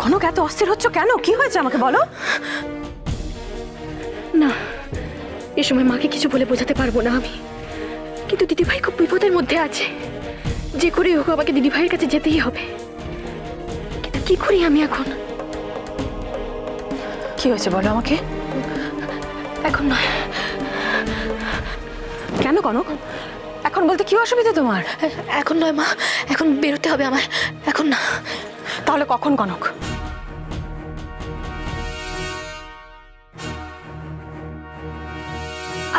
কনক এত অস্থির হচ্ছ কেন? কি হয়েছে আমাকে বলো। না, এ সময় মাকে কিছু বলে বোঝাতে পারবো না আমি, কিন্তু দিদিভাই খুব বিপদের মধ্যে আছে। যে করে হোক আমাকে দিদিভাইয়ের কাছে যেতেই হবে। কিন্তু কি করি আমি এখন? কি হয়েছে বলো আমাকে। এখন নয়। কেন কনক? এখন বলতে কি অসুবিধা তোমার? এখন নয় মা, এখন বেরোতে হবে আমায়, এখন না। তাহলে কখন কনক?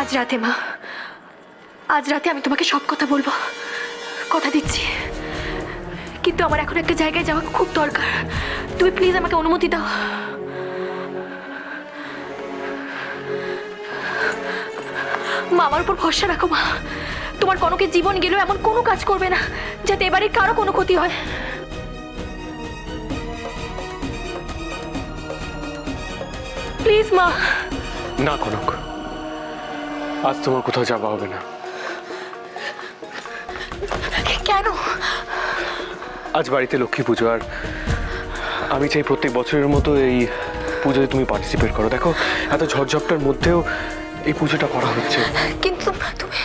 আজ রাতে মা, আজ রাতে আমি তোমাকে সব কথা বলবো, কথা দিচ্ছি। কিন্তু আমার এখন একটা জায়গায় যাওয়া খুব দরকার। তুমি প্লিজ আমাকে অনুমতি দাও। মা, আমার উপর ভরসা রাখো মা। তোমার কনকের জীবন গেলেও এমন কোনো কাজ করবে না যাতে এবারে কারো কোনো ক্ষতি হয়। প্লিজ মা। না কনক, আজ তোমার কোথাও যাওয়া হবে না। কেন? আজ বাড়িতে লক্ষ্মী পুজো, আর আমি চাই প্রত্যেক বছরের মতো এই পুজোয় তুমি পার্টিসিপেট করো। দেখো, এত ঝড়ঝপটার মধ্যেও এই পুজোটা করা হচ্ছে। কিন্তু তুমি,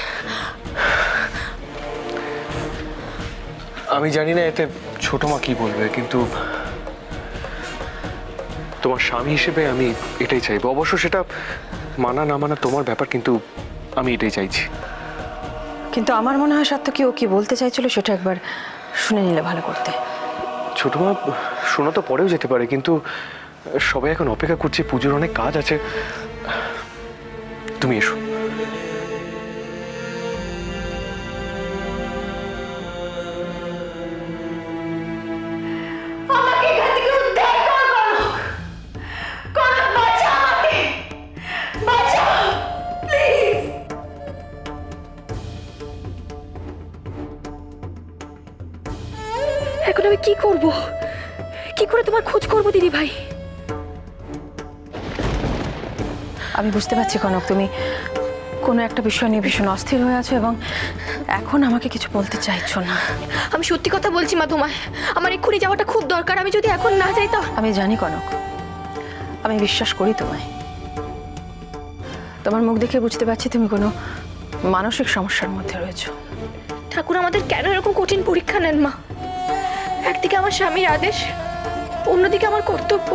আমি জানি না এতে ছোট মা কি বলবে, কিন্তু তোমার স্বামী হিসেবে আমি এটাই চাইবো। অবশ্য সেটা মানা না মানা তোমার ব্যাপার, কিন্তু আমি এটাই চাইছি। কিন্তু আমার মনে হয় সার্থকী ও কি বলতে চাইছিল সেটা একবার শুনে নিলে ভালো করতে। ছোট মা শোনা তো পরেও যেতে পারে, কিন্তু সবাই এখন অপেক্ষা করছে, পুজোর অনেক কাজ আছে। তুমি এসো। এখন আমি কি করব? কি করে তোমার খোঁজ করব দিদি ভাই? আমি বুঝতে পারছি কনক, তুমি কোনো একটা বিষয় নিয়ে ভীষণ অস্থির হয়ে আছো এবং এখন আমাকে কিছু বলতে চাইছো না। আমি সত্যি কথা বলছি মা তোমায়, আমার এক্ষুনি যাওয়াটা খুব দরকার। আমি যদি এখন না যাই তো। আমি জানি কনক, আমি বিশ্বাস করি তোমায়। তোমার মুখ দেখে বুঝতে পারছি তুমি কোনো মানসিক সমস্যার মধ্যে রয়েছো। ঠাকুর আমাদের কেন এরকম কঠিন পরীক্ষা নেন মা? একদিকে আমার স্বামীর আদেশ, অন্যদিকে আমার কর্তব্য।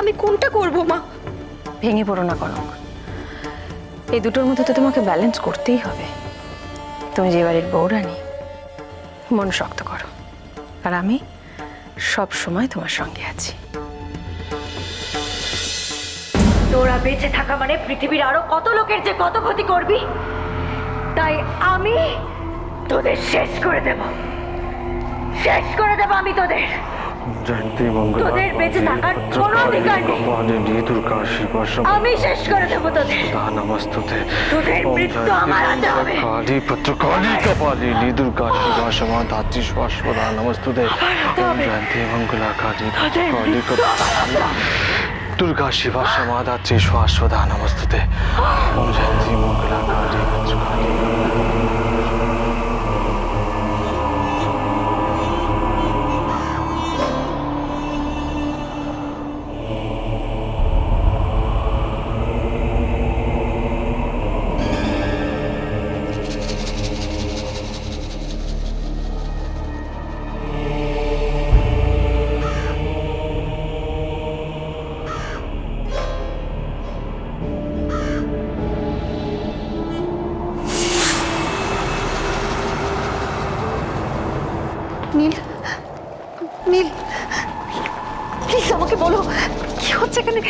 আমি কোনটা করব মা? ভেঙে পড়ো না কনক, এই দুটোর মধ্যে তো তোমাকে ব্যালেন্স করতেই হবে। তুমি যে বাড়ির বউরানী, মন শক্ত করো, আর আমি সব সময় তোমার সঙ্গে আছি। তোরা বেঁচে থাকা মানে পৃথিবীর আরো কত লোকের যে কত ক্ষতি করবি, তাই আমি তোদের শেষ করে দেব, শেষ করে দেব আমি তোদের। তোদের বেঁচে থাকার কোনো অধিকার নেই। আমি শেষ করে দেবো তোদের। তোদের মৃত্যু আমার হাতে হবে। দুর্গা শিবা সমাধাত্রী শাশ্বতা নমস্তুতে। ওম জয়ন্তী মঙ্গলাকালী ভদ্রকালী। নীল, নীল, প্লিজ আমাকে বলো কি হচ্ছে এখানে।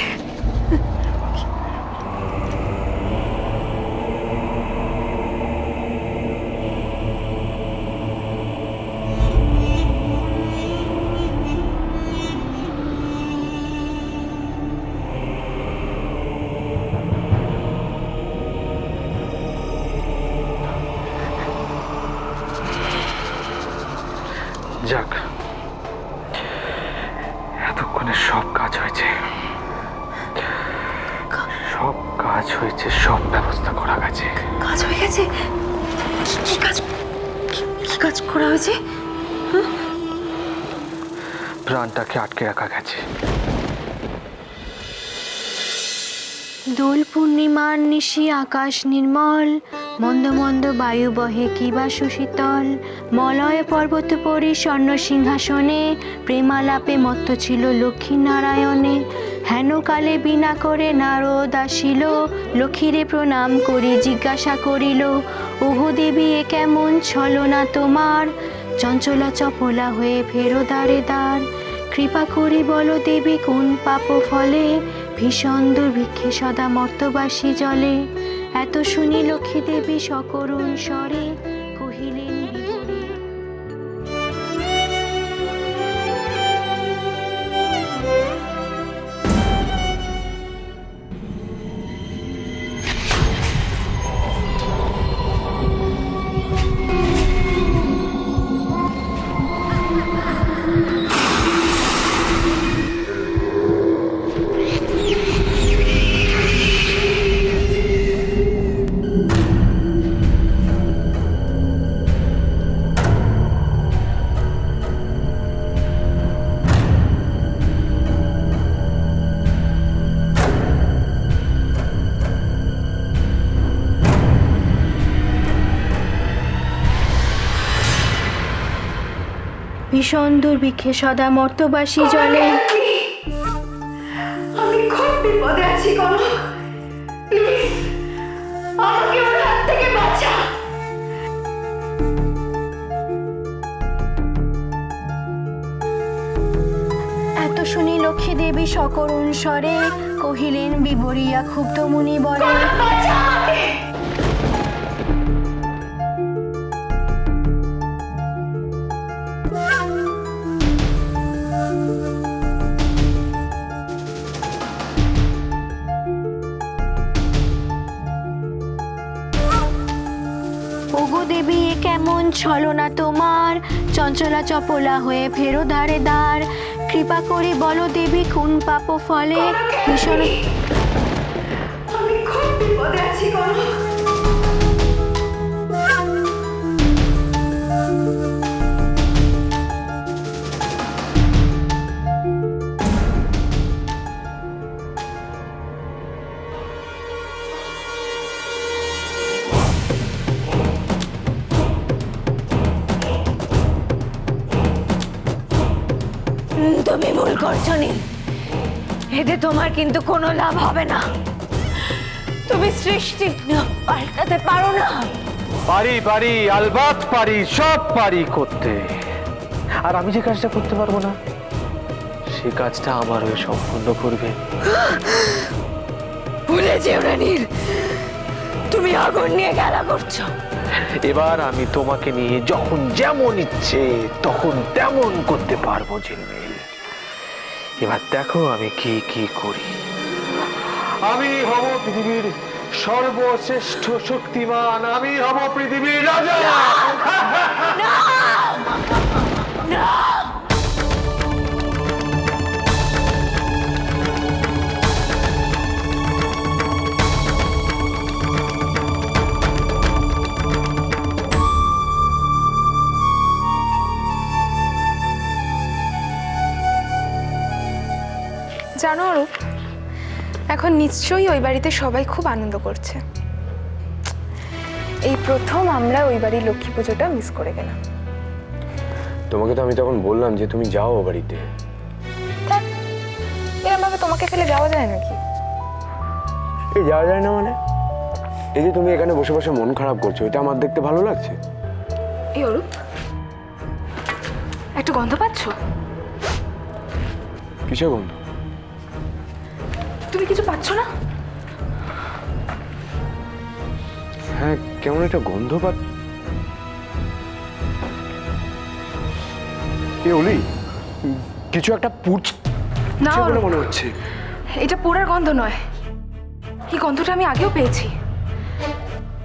যাক, এতক্ষণে সব কাজ হয়েছে, সব কাজ হয়েছে, সব ব্যবস্থা করা গেছে। কাজ হয়ে গেছে? কি কাজ? কি কাজ করা হয়েছে? প্রাণটাকে আটকে রাখা গেছে। দোল পূর্ণিমার নিশি আকাশ নির্মল, মন্দ মন্দ বায়ু বহে কিবা সুশীতল, মলয় পর্বত পরি স্বর্ণ সিংহাসনে, প্রেমালাপে মত্ত ছিল লক্ষ্মী নারায়ণে। হেন কালে বিনা করে নারদ আসিল, লক্ষ্মীরে প্রণাম করি জিজ্ঞাসা করিল, ওহো দেবী এ কেমন ছলনা তোমার, চঞ্চলা চপলা হয়ে ফেরো দ্বারে দ্বার। কৃপা করি বলো দেবী কোন পাপ ফলে, ভীষণ দুর্ভিক্ষে সদা মর্তবাসী জলে। এত শুনি লক্ষ্মী দেবী সকরুণ স্বরে, কহিলেন বিবরে। ভীষণ দুর্ভিক্ষে সদা মর্তবাসী জলে। আমি খুব বিপদে আছি কনক, প্লিজ আমাকে ওর হাত থেকে বাঁচা। এত শুনি লক্ষ্মী দেবী সকরুণ স্বরে, কহিলেন বিবরিয়া ক্ষুব্ধ মুনি বরে। বাঁচা আমাকে। ওগো দেবী এ কেমন ছলনা তোমার, চঞ্চলা চপলা হয়ে ফেরো দ্বারে দ্বার। কৃপা করে বলো দেবী কোন পাপ ফলে, ভীষণ। আমি খুব বিপদে আছি কনক। তুমি ভুল করছো নি, এতে তোমার কিন্তু কোনো লাভ হবে না। তুমি সৃষ্টি পাল্টাতে পারো না। পারি পারি, আলবাত পারি, সব পারি করতে। আর আমি যে কাজটা করতে পারবো না, সে কাজটা আমার হয়ে সম্পূর্ণ করবে। ভুলে যেও না নীল, তুমি আগুন নিয়ে খেলা করছো। এবার আমি তোমাকে নিয়ে যখন যেমন ইচ্ছে তখন তেমন করতে পারবো ঝিলমিল। এবার দেখো আমি কি কি করি। আমি হব পৃথিবীর সর্বশ্রেষ্ঠ শক্তিমান, আমি হব পৃথিবীর রাজা। জানো অরূপ, এখন নিশ্চয়ই ওই বাড়িতে সবাই খুব আনন্দ করছে। এই প্রথম আমরা ওই বাড়ির লক্ষ্মী পুজোটা মিস করে গেলাম। তোমাকে তো আমি তখন বললাম যে তুমি যাও ও বাড়িতে। এরকম ভাবে তোমাকে ফেলে যাওয়া যায় নাকি? এই যাওয়া যায় না মানে? এই যে তুমি এখানে বসে বসে মন খারাপ করছো, এটা আমার দেখতে ভালো লাগছে? এই অরূপ, একটা গন্ধ পাচ্ছ? কিসের গন্ধ? তুমি কিছু পাচ্ছ না? হ্যাঁ, কেমন একটা গন্ধ এ ওলি, কিছু একটা পুড়ছে না বলে অরূপ, মনে হচ্ছে। এটা পোড়ার গন্ধ নয়। এই গন্ধটা আমি আগেও পেয়েছি।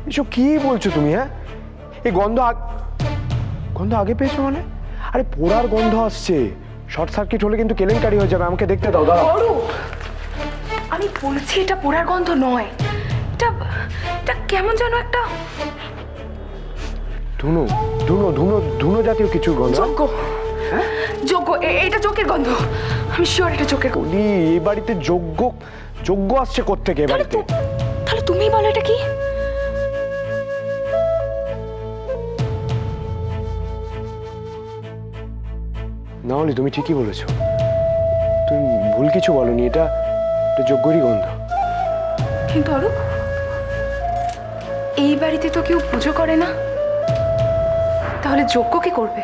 এসব কি বলছো তুমি? হ্যাঁ, এই গন্ধ আগে পেয়েছো মানে? আরে পোড়ার গন্ধ আসছে, শর্ট সার্কিট হলে কিন্তু কেলেঙ্কারি হয়ে যাবে। আমাকে দেখতে দাও, দাঁড়াও। অরূপ, আমি বলছি এটা পোড়ার গন্ধ নয়। এটা কেমন যেন একটা ধুনো ধুনো ধুনো ধুনো জাতীয় কিছু গন্ধ। যজ্ঞ যোগ্য, এটা চোখের গন্ধ। আমি শিওর এটা চোখের গন্ধ। বলি এই বাড়িতে যোগ্য আসছে কোত্থেকে এ বাড়িতে? তাহলে তুমিই বলো এটা কি? না হলে তুমি ঠিকই বলেছো, তুমি ভুল কিছু বলনি, এটা যোগ্যরই গন্ধ। কিন্তু অরূপ, এই বাড়িতে তো কেউ পুজো করে না, তাহলে যজ্ঞ কে করবে?